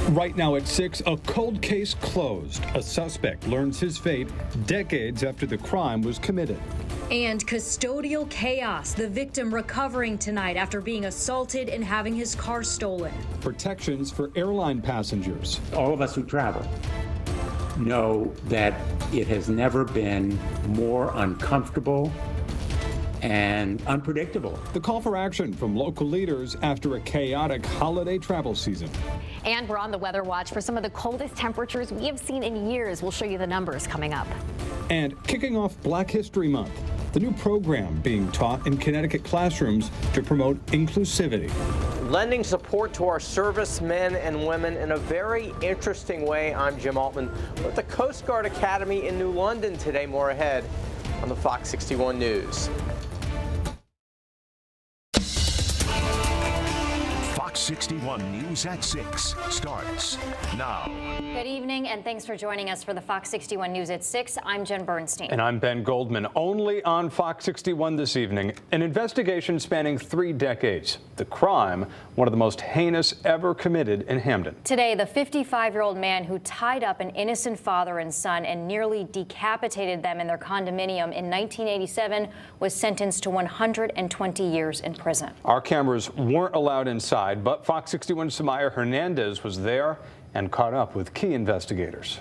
Right now at 6, a cold case closed. A suspect learns his fate decades after the crime was committed. And custodial chaos. The victim recovering tonight after being assaulted and having his car stolen. Protections for airline passengers. All of us who travel know that it has never been more uncomfortable and unpredictable. The call for action from local leaders after a chaotic holiday travel season. And we're on the weather watch for some of the coldest temperatures we have seen in years. We'll show you the numbers coming up. And kicking off Black History Month, the new program being taught in Connecticut classrooms to promote inclusivity. Lending support to our servicemen and women in a very interesting way. I'm Jim Altman with the Coast Guard Academy in New London today. More ahead on the Fox 61 News. Fox 61 News at 6 starts now. Good evening, and thanks for joining us for the Fox 61 News at 6. I'm Jen Bernstein. And I'm Ben Goldman. Only on Fox 61 this evening, an investigation spanning 3 decades. The crime, one of the most heinous ever committed in Hamden. Today, the 55-year-old man who tied up an innocent father and son and nearly decapitated them in their condominium in 1987 was sentenced to 120 years in prison. Our cameras weren't allowed inside, but Fox 61's Samaya Hernandez was there and caught up with key investigators.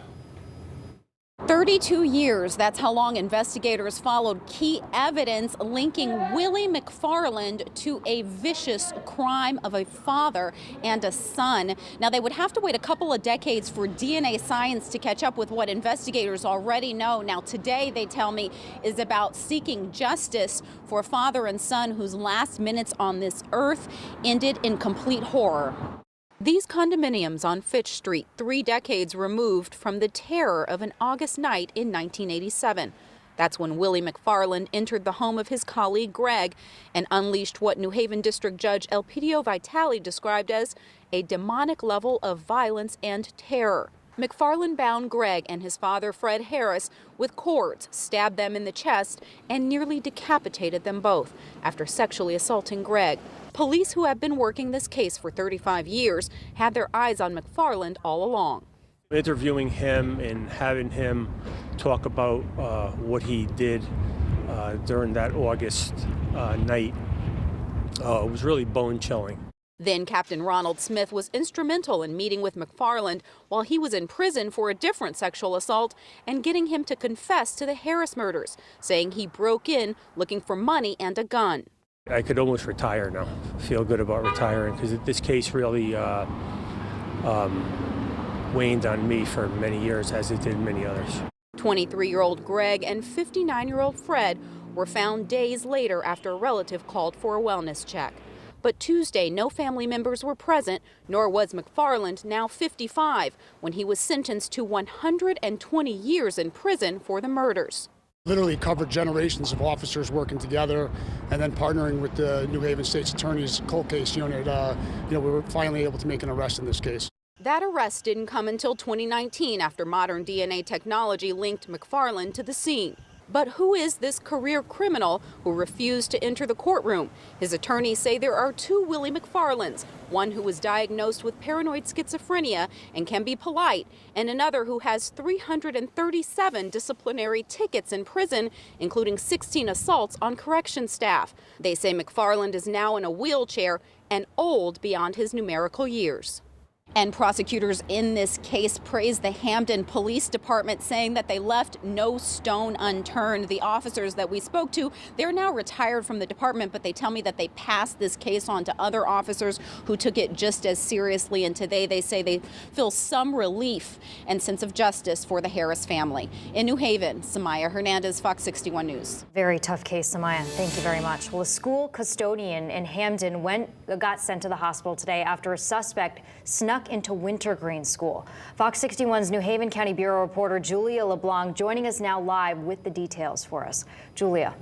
32 years, that's how long investigators followed key evidence linking Willie McFarland to a vicious crime of a father and a son. Now, they would have to wait a couple of decades for DNA science to catch up with what investigators already know. Now, today, they tell me, is about seeking justice for a father and son whose last minutes on this earth ended in complete horror. These condominiums on Fitch Street, 3 decades removed from the terror of an August night in 1987. That's when Willie McFarland entered the home of his colleague Greg and unleashed what New Haven District Judge Elpidio Vitale described as a demonic level of violence and terror. McFarland bound Greg and his father Fred Harris with cords, stabbed them in the chest, and nearly decapitated them both after sexually assaulting Greg. Police who have been working this case for 35 years had their eyes on McFarland all along. Interviewing him and having him talk about what he did during that August night was really bone-chilling. Then Captain Ronald Smith was instrumental in meeting with McFarland while he was in prison for a different sexual assault and getting him to confess to the Harris murders, saying he broke in looking for money and a gun. I could almost retire now, feel good about retiring, because this case really waned on me for many years, as it did many others. 23-year-old Greg and 59-year-old Fred were found days later after a relative called for a wellness check. But Tuesday, no family members were present, nor was McFarland, now 55, when he was sentenced to 120 years in prison for the murders. Literally covered generations of officers working together and then partnering with the New Haven State's Attorney's cold case unit. We were finally able to make an arrest in this case. That arrest didn't come until 2019 after modern DNA technology linked McFarland to the scene. But who is this career criminal who refused to enter the courtroom? His attorneys say there are 2 Willie McFarlands, one who was diagnosed with paranoid schizophrenia and can be polite, and another who has 337 disciplinary tickets in prison, including 16 assaults on correction staff. They say McFarland is now in a wheelchair and old beyond his numerical years. And prosecutors in this case praised the Hamden Police Department, saying that they left no stone unturned. The officers that we spoke to, they're now retired from the department, but they tell me that they passed this case on to other officers who took it just as seriously. And today they say they feel some relief and sense of justice for the Harris family. In New Haven, Samaya Hernandez, Fox 61 News. Very tough case, Samaya. Thank you very much. Well, a school custodian in Hamden got sent to the hospital today after a suspect snuck into Wintergreen School. Fox 61's New Haven County Bureau reporter Julia LeBlanc joining us now live with the details for us. Julia.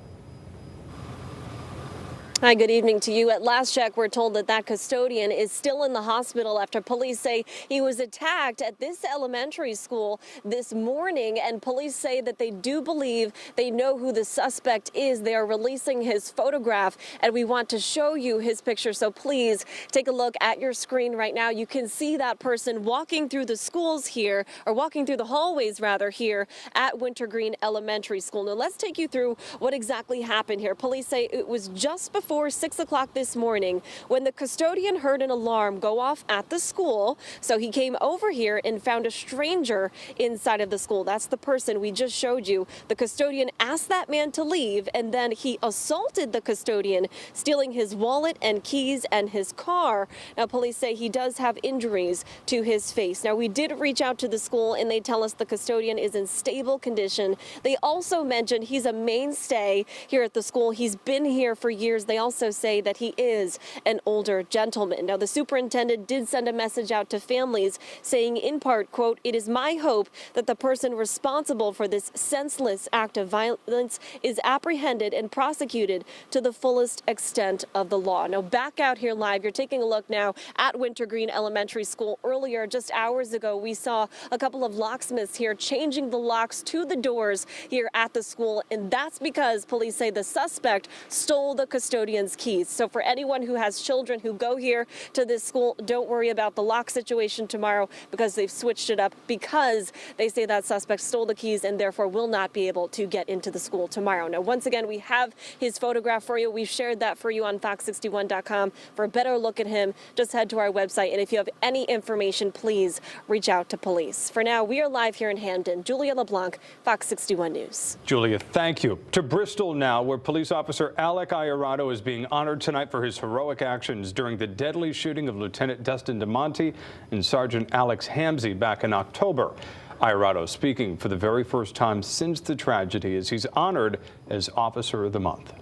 Hi, good evening to you. At last check, we're told that custodian is still in the hospital after police say he was attacked at this elementary school this morning. And police say that they do believe they know who the suspect is. They are releasing his photograph, and we want to show you his picture. So please take a look at your screen right now. You can see that person walking through the schools here, or walking through the hallways rather, here at Wintergreen Elementary School. Now let's take you through what exactly happened here. Police say it was just before 6 o'clock this morning when the custodian heard an alarm go off at the school. So he came over here and found a stranger inside of the school. That's the person we just showed you. The custodian asked that man to leave, and then he assaulted the custodian, stealing his wallet and keys and his car. Now, police say he does have injuries to his face. Now, we did reach out to the school, and they tell us the custodian is in stable condition. They also mentioned he's a mainstay here at the school. He's been here for years. They also say that he is an older gentleman. Now, the superintendent did send a message out to families saying, in part, quote, "It is my hope that the person responsible for this senseless act of violence is apprehended and prosecuted to the fullest extent of the law." Now, back out here live, you're taking a look now at Wintergreen Elementary School. Earlier, just hours ago, we saw a couple of locksmiths here changing the locks to the doors here at the school, and that's because police say the suspect stole the custodian's keys. So for anyone who has children who go here to this school, don't worry about the lock situation tomorrow, because they've switched it up, because they say that suspect stole the keys and therefore will not be able to get into the school tomorrow. Now, once again, we have his photograph for you. We've shared that for you on fox61.com. For a better look at him, just head to our website. And if you have any information, please reach out to police. For now, we are live here in Hamden. Julia LeBlanc, Fox 61 News. Julia, thank you. To Bristol now, where police officer Alec Iorato is being honored tonight for his heroic actions during the deadly shooting of Lieutenant Dustin DeMonte and Sergeant Alex Hamzy back in October. Iorato speaking for the very first time since the tragedy as he's honored as Officer of the Month.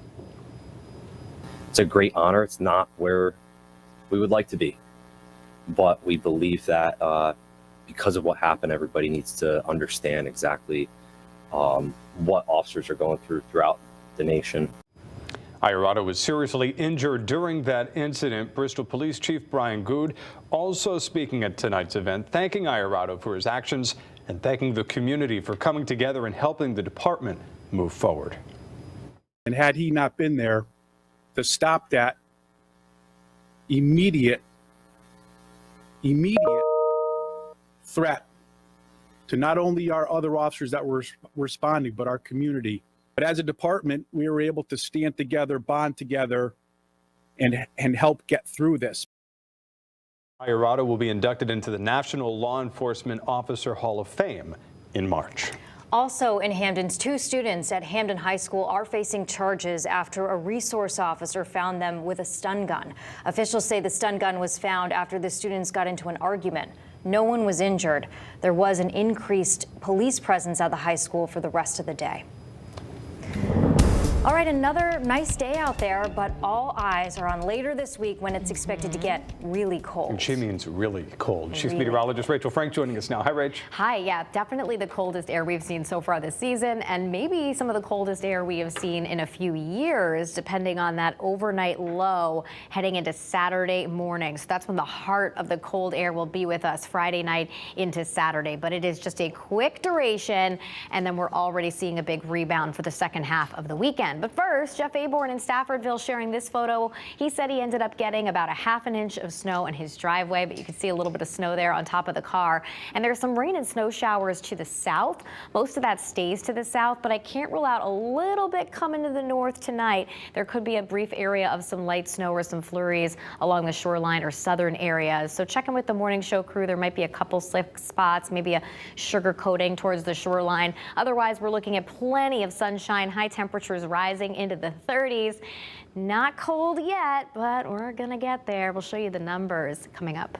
It's a great honor. It's not where we would like to be, but we believe that because of what happened, everybody needs to understand exactly what officers are going through throughout the nation. Iorato was seriously injured during that incident. Bristol Police Chief Brian Good also speaking at tonight's event, thanking Iorato for his actions and thanking the community for coming together and helping the department move forward. And had he not been there to stop that immediate threat to not only our other officers that were responding, but our community. But as a department, we were able to stand together, bond together, and help get through this. Iorato will be inducted into the National Law Enforcement Officer Hall of Fame in March. Also in Hamden, 2 students at Hamden High School are facing charges after a resource officer found them with a stun gun. Officials say the stun gun was found after the students got into an argument. No one was injured. There was an increased police presence at the high school for the rest of the day. All right, another nice day out there, but all eyes are on later this week when it's expected to get really cold. And she means really cold. Chief Meteorologist Rachel Frank joining us now. Hi, Rach. Hi, yeah, definitely the coldest air we've seen so far this season, and maybe some of the coldest air we have seen in a few years, depending on that overnight low heading into Saturday morning. So that's when the heart of the cold air will be with us Friday night into Saturday. But it is just a quick duration, and then we're already seeing a big rebound for the second half of the weekend. But first, Jeff Aborn in Staffordville sharing this photo. He said he ended up getting about a ½ inch of snow in his driveway, but you can see a little bit of snow there on top of the car. And there's some rain and snow showers to the south. Most of that stays to the south, but I can't rule out a little bit coming to the north tonight. There could be a brief area of some light snow or some flurries along the shoreline or southern areas. So check in with the morning show crew. There might be a couple slick spots, maybe a sugar coating towards the shoreline. Otherwise, we're looking at plenty of sunshine, high temperatures rising into the 30s. Not cold yet, but we're gonna get there. We'll show you the numbers coming up.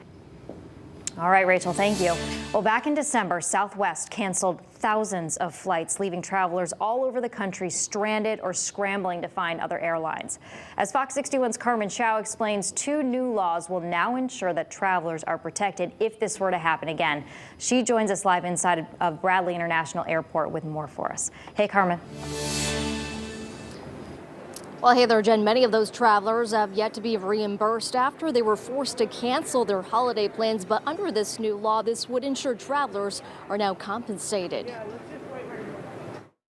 All right, Rachel, thank you. Well, back in December, Southwest canceled thousands of flights, leaving travelers all over the country stranded or scrambling to find other airlines. As Fox 61's Carmen Chow explains, 2 new laws will now ensure that travelers are protected if this were to happen again. She joins us live inside of Bradley International Airport with more for us. Hey, Carmen. Well, hey there, Jen. Many of those travelers have yet to be reimbursed after they were forced to cancel their holiday plans. But under this new law, this would ensure travelers are now compensated.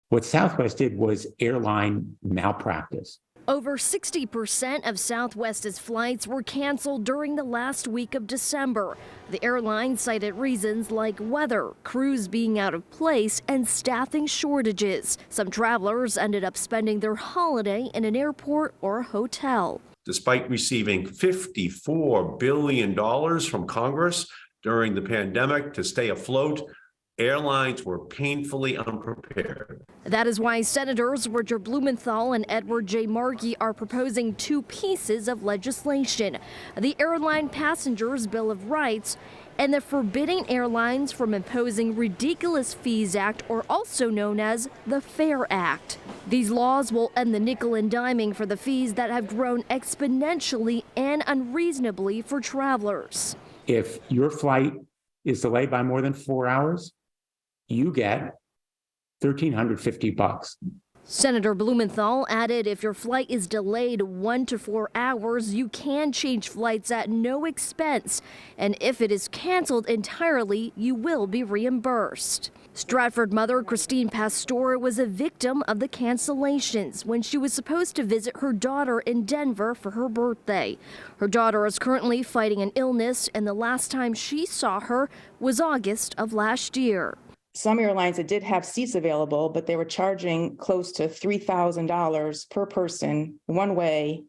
What Southwest did was airline malpractice. Over 60% of Southwest's flights were canceled during the last week of December. The airline cited reasons like weather, crews being out of place, and staffing shortages. Some travelers ended up spending their holiday in an airport or a hotel. Despite receiving $54 billion from Congress during the pandemic to stay afloat, airlines were painfully unprepared. That is why Senators Roger Blumenthal and Edward J. Markey are proposing two pieces of legislation: the Airline Passengers Bill of Rights and the Forbidding Airlines from Imposing Ridiculous Fees Act, or also known as the FAIR Act. These laws will end the nickel and diming for the fees that have grown exponentially and unreasonably for travelers. If your flight is delayed by more than 4 hours, you get $1,350. Senator Blumenthal added if your flight is delayed 1 to 4 hours, you can change flights at no expense. And if it is canceled entirely, you will be reimbursed. Stratford mother Christine Pastore was a victim of the cancellations when she was supposed to visit her daughter in Denver for her birthday. Her daughter is currently fighting an illness, and the last time she saw her was August of last year. Some airlines that did have seats available, but they were charging close to $3,000 per person one way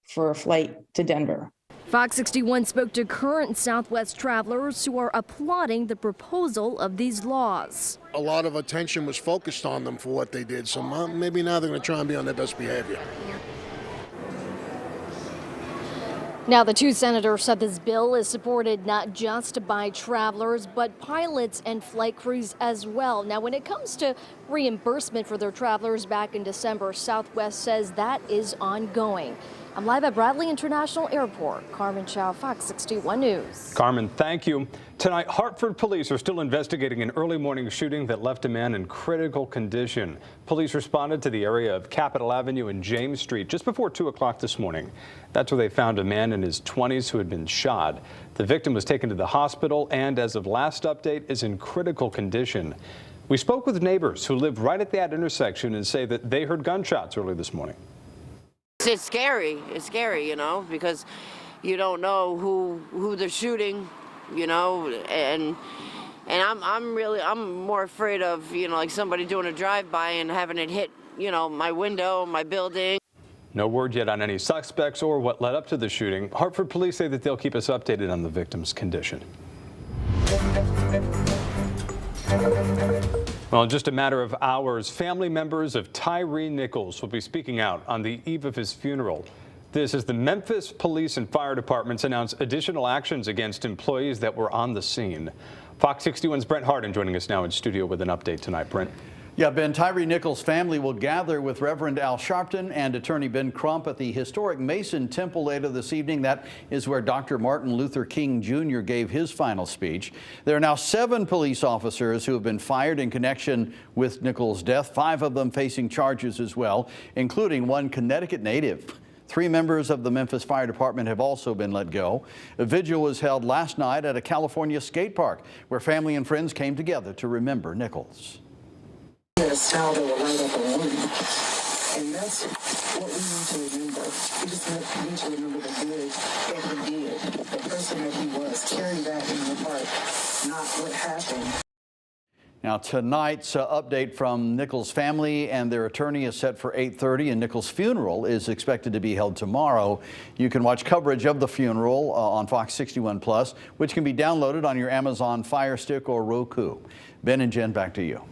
for a flight to Denver. Fox 61 spoke to current Southwest travelers who are applauding the proposal of these laws. A lot of attention was focused on them for what they did, so maybe now they're going to try and be on their best behavior. Now, the two senators said this bill is supported not just by travelers, but pilots and flight crews as well. Now, when it comes to reimbursement for their travelers back in December, Southwest says that is ongoing. I'm live at Bradley International Airport. Carmen Chow, Fox 61 News. Carmen, thank you. Tonight, Hartford police are still investigating an early morning shooting that left a man in critical condition. Police responded to the area of Capitol Avenue and James Street just before 2 o'clock this morning. That's where they found a man in his 20s who had been shot. The victim was taken to the hospital and, as of last update, is in critical condition. We spoke with neighbors who live right at that intersection and say that they heard gunshots early this morning. It's scary. It's scary, because you don't know who they're shooting, and I'm more afraid of, like somebody doing a drive-by and having it hit, my window, my building. No word yet on any suspects or what led up to the shooting. Hartford police say that they'll keep us updated on the victim's condition. Well, in just a matter of hours, family members of Tyree Nichols will be speaking out on the eve of his funeral. This as the Memphis Police and Fire Departments announce additional actions against employees that were on the scene. Fox 61's Brent Harden joining us now in studio with an update tonight. Brent. Yeah, Ben, Tyree Nichols' family will gather with Reverend Al Sharpton and attorney Ben Crump at the historic Mason Temple later this evening. That is where Dr. Martin Luther King Jr. gave his final speech. There are now 7 police officers who have been fired in connection with Nichols' death, 5 of them facing charges as well, including one Connecticut native. 3 members of the Memphis Fire Department have also been let go. A vigil was held last night at a California skate park where family and friends came together to remember Nichols. This how they will light up a room. And that's what we need to remember. We just need to remember the good that he did, the person that he was. Carry that in your heart, not what happened. Now, tonight's update from Nichols' family and their attorney is set for 8:30, and Nichols' funeral is expected to be held tomorrow. You can watch coverage of the funeral on Fox 61 Plus, which can be downloaded on your Amazon Fire Stick or Roku. Ben and Jen, back to you.